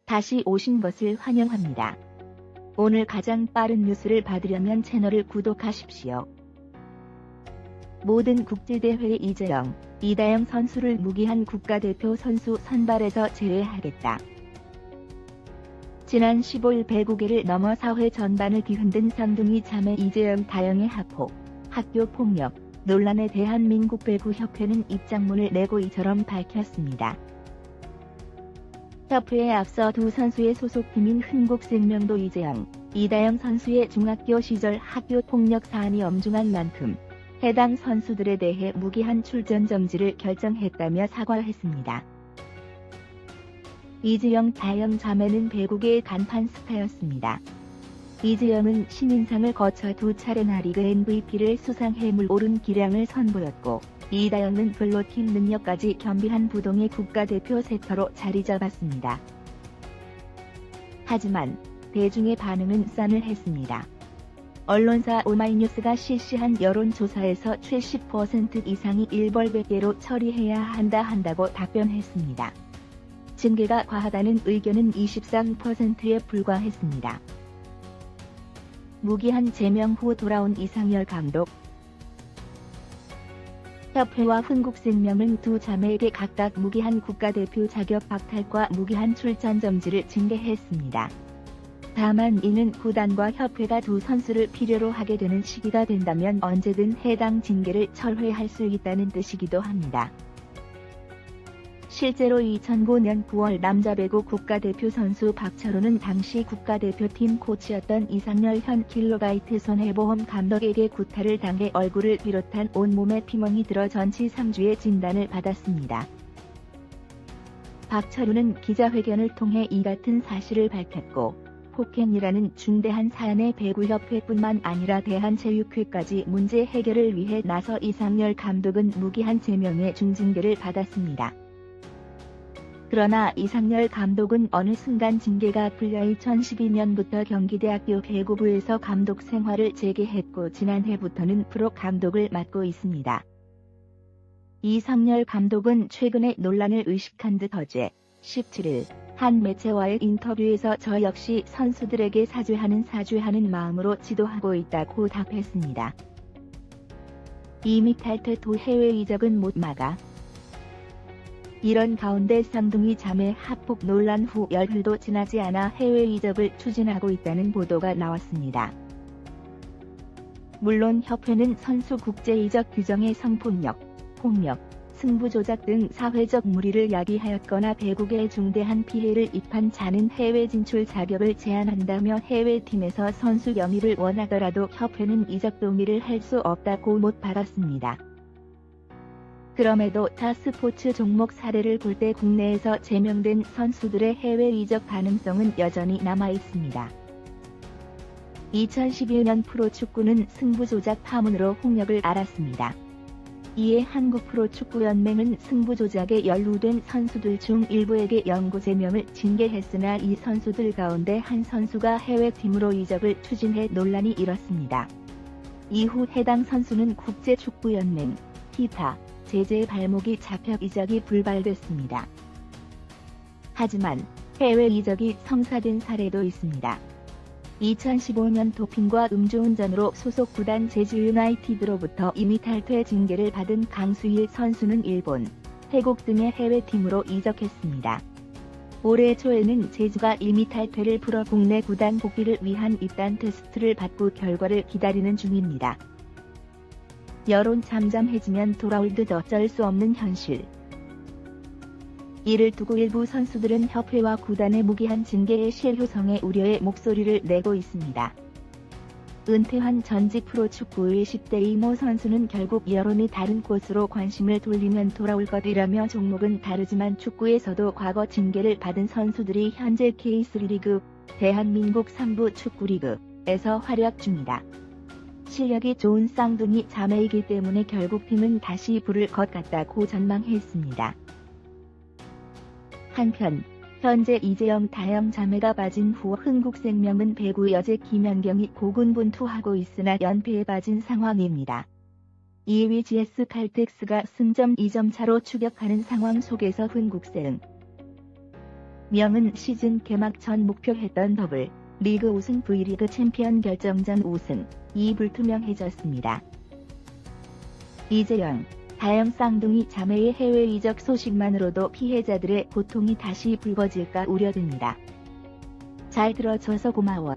다시 오신 것을 환영합니다. 오늘 가장 빠른 뉴스를 받으려면 채널을 구독하십시오. 모든 국제대회 이재영, 이다영 선수를 무기한 국가대표 선수 선발에서 제외하겠다. 지난 15일 배구계를 넘어 사회 전반을 뒤흔든 쌍둥이 자매 이재영 다영의 학폭, 학교폭력 논란에 대한민국 배구협회는 입장문을 내고 이처럼 밝혔습니다. 협회에 앞서 두 선수의 소속팀인 흥국생명도 이재영, 이다영 선수의 중학교 시절 학교폭력 사안이 엄중한 만큼 해당 선수들에 대해 무기한 출전 정지를 결정했다며 사과했습니다. 이재영, 다영 자매는 배구계의 간판 스타였습니다. 이재영은 신인상을 거쳐 두 차례나 리그 MVP를 수상해 물 오른 기량을 선보였고, 이다영은 블로킹 능력까지 겸비한 부동의 국가대표 세터로 자리 잡았습니다. 하지만 대중의 반응은 싸늘했습니다. 언론사 오마이뉴스가 실시한 여론조사에서 70% 이상이 일벌백계로 처리해야 한다고 답변했습니다. 징계가 과하다는 의견은 23%에 불과했습니다. 무기한 제명 후 돌아온 이상열 감독. 협회와 흥국생명은 두 자매에게 각각 무기한 국가대표 자격 박탈과 무기한 출전 정지를 징계했습니다. 다만 이는 구단과 협회가 두 선수를 필요로 하게 되는 시기가 된다면 언제든 해당 징계를 철회할 수 있다는 뜻이기도 합니다. 실제로 2009년 9월 남자 배구 국가대표 선수 박철호는 당시 국가대표팀 코치였던 이상열 현 킬로바이트 손해보험 감독에게 구타를 당해 얼굴을 비롯한 온몸에 피멍이 들어 전치 3주의 진단을 받았습니다. 박철호는 기자회견을 통해 이 같은 사실을 밝혔고, 폭행이라는 중대한 사안에 배구협회뿐만 아니라 대한체육회까지 문제 해결을 위해 나서 이상열 감독은 무기한 제명의 중징계를 받았습니다. 그러나 이상열 감독은 어느 순간 징계가 풀려 2012년부터 경기대학교 배구부에서 감독 생활을 재개했고 지난해부터는 프로 감독을 맡고 있습니다. 이상열 감독은 최근에 논란을 의식한 듯 어제 17일 한 매체와의 인터뷰에서 저 역시 선수들에게 사죄하는 마음으로 지도하고 있다고 답했습니다. 이미 탈퇴 후 해외 이적은 못 막아. 이런 가운데 쌍둥이 자매 학폭 논란 후 열흘도 지나지 않아 해외 이적을 추진하고 있다는 보도가 나왔습니다. 물론 협회는 선수 국제 이적 규정의 성폭력, 폭력, 승부 조작 등 사회적 무리를 야기하였거나 배구계에 중대한 피해를 입힌 자는 해외 진출 자격을 제한한다며 해외팀에서 선수 영입을 원하더라도 협회는 이적 동의를 할 수 없다고 못 박았습니다. 그럼에도 타 스포츠 종목 사례를 볼 때 국내에서 제명된 선수들의 해외 이적 가능성은 여전히 남아 있습니다. 2011년 프로축구는 승부 조작 파문으로 홍역을 알았습니다. 이에 한국프로축구연맹은 승부 조작에 연루된 선수들 중 일부에게 영구 제명을 징계했으나 이 선수들 가운데 한 선수가 해외팀으로 이적을 추진해 논란이 일었습니다. 이후 해당 선수는 국제축구연맹, FIFA, 제재의 발목이 잡혀 이적이 불발됐습니다. 하지만 해외 이적이 성사된 사례도 있습니다. 2015년 도핑과 음주운전으로 소속 구단 제주 유나이티드로부터 이미 탈퇴 징계를 받은 강수일 선수는 일본, 태국 등의 해외팀으로 이적했습니다. 올해 초에는 제주가 이미 탈퇴를 풀어 국내 구단 복귀를 위한 입단 테스트를 받고 결과를 기다리는 중입니다. 여론 잠잠해지면 돌아올 듯 어쩔 수 없는 현실. 이를 두고 일부 선수들은 협회와 구단의 무기한 징계의 실효성에 우려의 목소리를 내고 있습니다. 은퇴한 전직 프로축구의 10대 이모 선수는 결국 여론이 다른 곳으로 관심을 돌리면 돌아올 것이라며 종목은 다르지만 축구에서도 과거 징계를 받은 선수들이 현재 K3 리그, 대한민국 3부 축구리그에서 활약 중이다. 실력이 좋은 쌍둥이 자매이기 때문에 결국 팀은 다시 부를 것 같다고 전망했습니다. 한편 현재 이재영 다영 자매가 빠진 후 흥국생명은 배구 여제 김연경이 고군분투하고 있으나 연패에 빠진 상황입니다. 2위 GS 칼텍스가 승점 2점 차로 추격하는 상황 속에서 흥국생 명은 시즌 개막 전 목표했던 더블 리그 우승, V리그 챔피언 결정전 우승, 이 불투명해졌습니다. 이재영, 다영 쌍둥이 자매의 해외 이적 소식만으로도 피해자들의 고통이 다시 불거질까 우려됩니다. 잘 들어줘서 고마워.